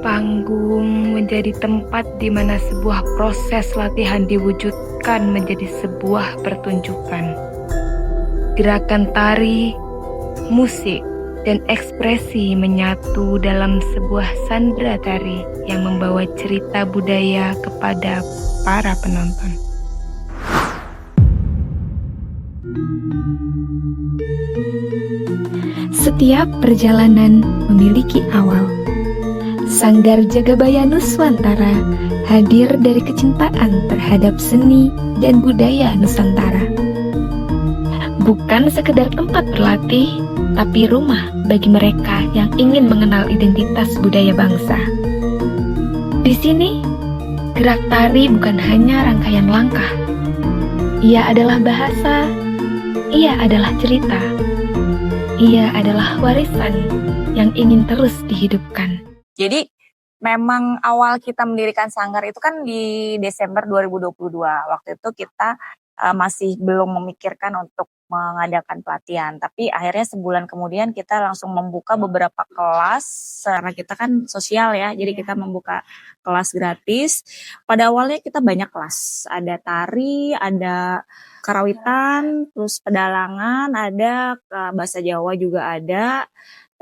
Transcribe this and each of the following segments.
Panggung menjadi tempat di mana sebuah proses latihan diwujudkan menjadi sebuah pertunjukan. Gerakan tari, musik, dan ekspresi menyatu dalam sebuah sandra tari yang membawa cerita budaya kepada para penonton. Setiap perjalanan memiliki awal. Sanggar Jagabaya Nuswantara hadir dari kecintaan terhadap seni dan budaya Nusantara. Bukan sekedar tempat berlatih, tapi rumah bagi mereka yang ingin mengenal identitas budaya bangsa. Di sini, gerak tari bukan hanya rangkaian langkah. Ia adalah bahasa, ia adalah cerita, ia adalah warisan yang ingin terus dihidupkan. Jadi memang awal kita mendirikan sanggar itu kan di Desember 2022. Waktu itu kita masih belum memikirkan untuk mengadakan pelatihan. Tapi akhirnya sebulan kemudian kita langsung membuka beberapa kelas. Karena kita kan sosial ya, jadi kita membuka kelas gratis. Pada awalnya kita banyak kelas. Ada tari, ada karawitan, terus pedalangan, ada bahasa Jawa juga ada.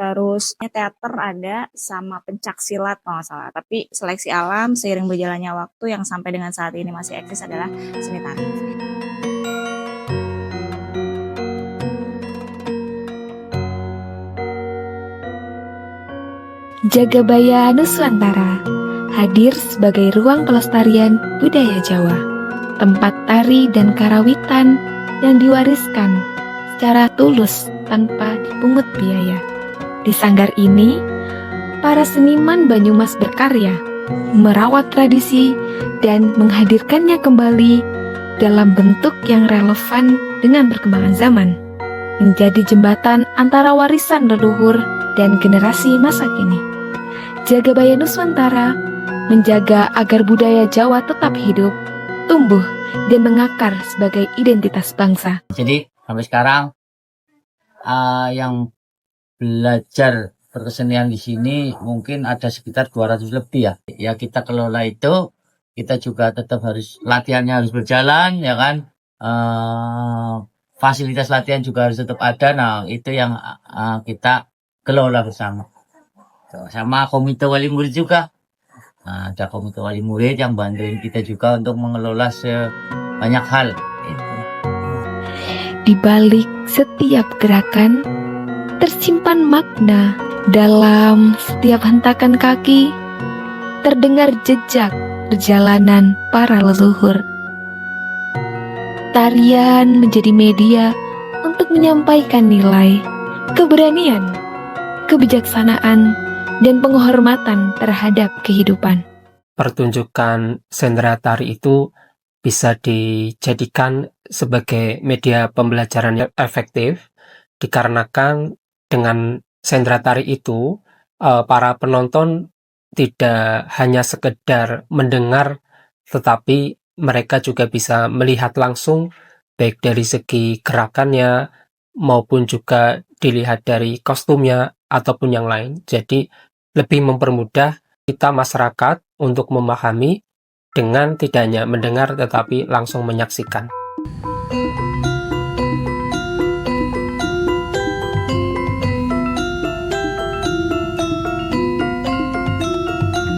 Terus teater ada, sama pencak silat kalau nggak salah. Tapi seleksi alam seiring berjalannya waktu yang sampai dengan saat ini masih eksis adalah seni tari. Jagabaya Nuswantara hadir sebagai ruang pelestarian budaya Jawa, tempat tari dan karawitan yang diwariskan secara tulus tanpa dipungut biaya. Di sanggar ini, para seniman Banyumas berkarya, merawat tradisi dan menghadirkannya kembali dalam bentuk yang relevan dengan perkembangan zaman, menjadi jembatan antara warisan leluhur dan generasi masa kini. Jagabaya Nuswantara menjaga agar budaya Jawa tetap hidup, tumbuh, dan mengakar sebagai identitas bangsa. Jadi sampai sekarang yang belajar berkesenian di sini mungkin ada sekitar 200 lebih ya. Ya kita kelola itu, kita juga tetap harus latihannya harus berjalan ya kan. Fasilitas latihan juga harus tetap ada. Nah itu yang kita kelola bersama. Sama komite wali murid juga. Nah, ada komite wali murid yang bantuin kita juga untuk mengelola sebanyak hal. Di balik setiap gerakan, tersimpan makna. Dalam setiap hentakan kaki, terdengar jejak perjalanan para leluhur. Tarian menjadi media untuk menyampaikan nilai, keberanian, kebijaksanaan, dan penghormatan terhadap kehidupan. Pertunjukan sendera tari itu bisa dijadikan sebagai media pembelajaran yang efektif, dikarenakan dengan sendera tari itu para penonton tidak hanya sekedar mendengar, tetapi mereka juga bisa melihat langsung baik dari segi gerakannya maupun juga dilihat dari kostumnya ataupun yang lain. Jadi lebih mempermudah kita masyarakat untuk memahami dengan tidak hanya mendengar tetapi langsung menyaksikan.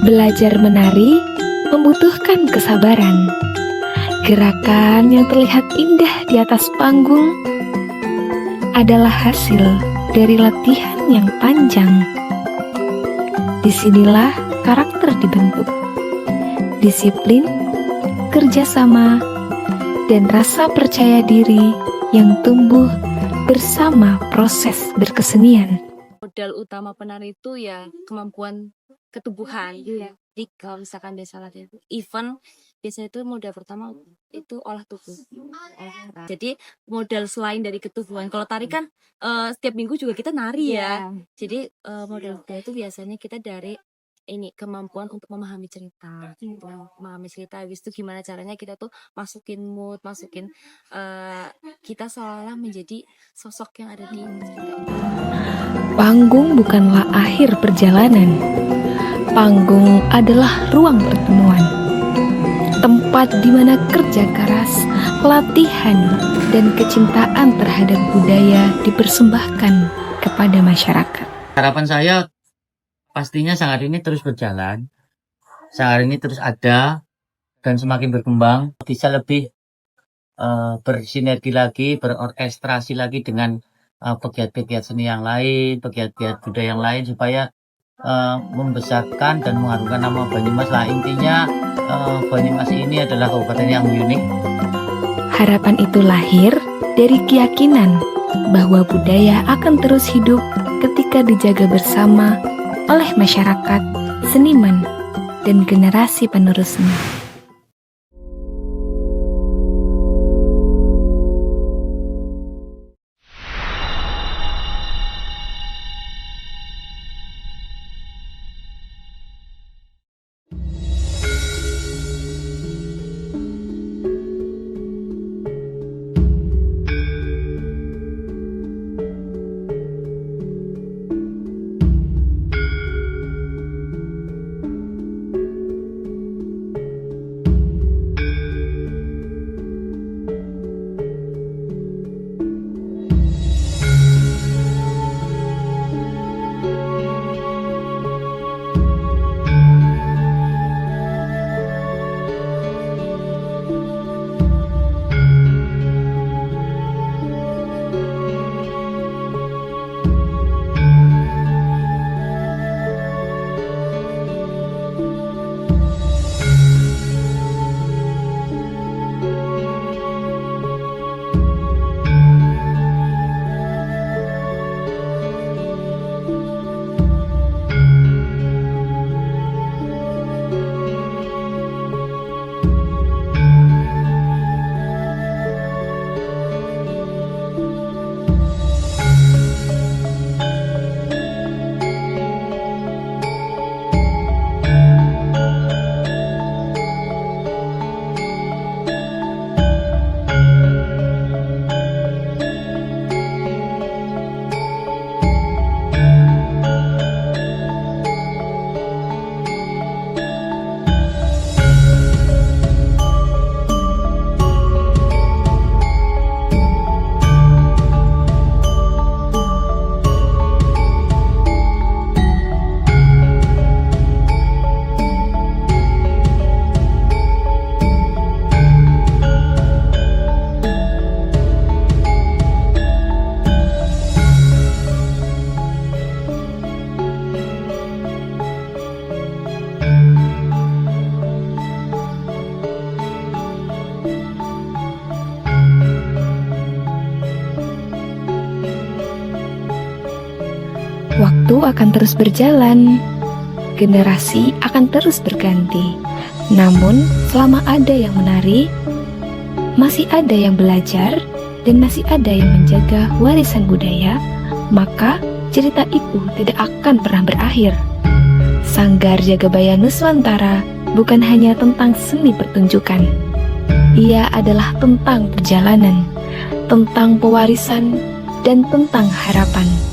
Belajar menari membutuhkan kesabaran. Gerakan yang terlihat indah di atas panggung adalah hasil dari latihan yang panjang. Disinilah karakter dibentuk. Disiplin, kerjasama, dan rasa percaya diri yang tumbuh bersama proses berkesenian. Modal utama penari itu ya kemampuan ketubuhan. Jadi kalau misalkan biasa latihan event, biasanya itu modal pertama itu olah tubuh. Jadi modal selain dari ketubuhan. Kalau tari kan setiap minggu juga kita nari ya. Jadi modal itu biasanya kita dari ini kemampuan untuk memahami cerita. Memahami cerita, habis itu gimana caranya kita tuh masukin mood, kita seolah menjadi sosok yang ada di cerita itu. Panggung bukanlah akhir perjalanan. Panggung adalah ruang pertemuan. Tempat di mana kerja keras, latihan, dan kecintaan terhadap budaya dipersembahkan kepada masyarakat. Harapan saya pastinya sanggar ini terus berjalan, sanggar ini terus ada dan semakin berkembang, bisa lebih bersinergi lagi, berorkestrasi lagi dengan pegiat-pegiat seni yang lain, pegiat-pegiat budaya yang lain, supaya membesarkan dan mengharumkan nama Banyumas lah. Intinya Banyumas ini adalah kabupaten yang unik. Harapan itu lahir dari keyakinan bahwa budaya akan terus hidup ketika dijaga bersama oleh masyarakat, seniman, dan generasi penerusnya. Waktu akan terus berjalan, generasi akan terus berganti. Namun, selama ada yang menari, masih ada yang belajar, dan masih ada yang menjaga warisan budaya, maka cerita itu tidak akan pernah berakhir. Sanggar Jagabaya Nuswantara bukan hanya tentang seni pertunjukan, Ia adalah tentang perjalanan, tentang pewarisan, dan tentang harapan.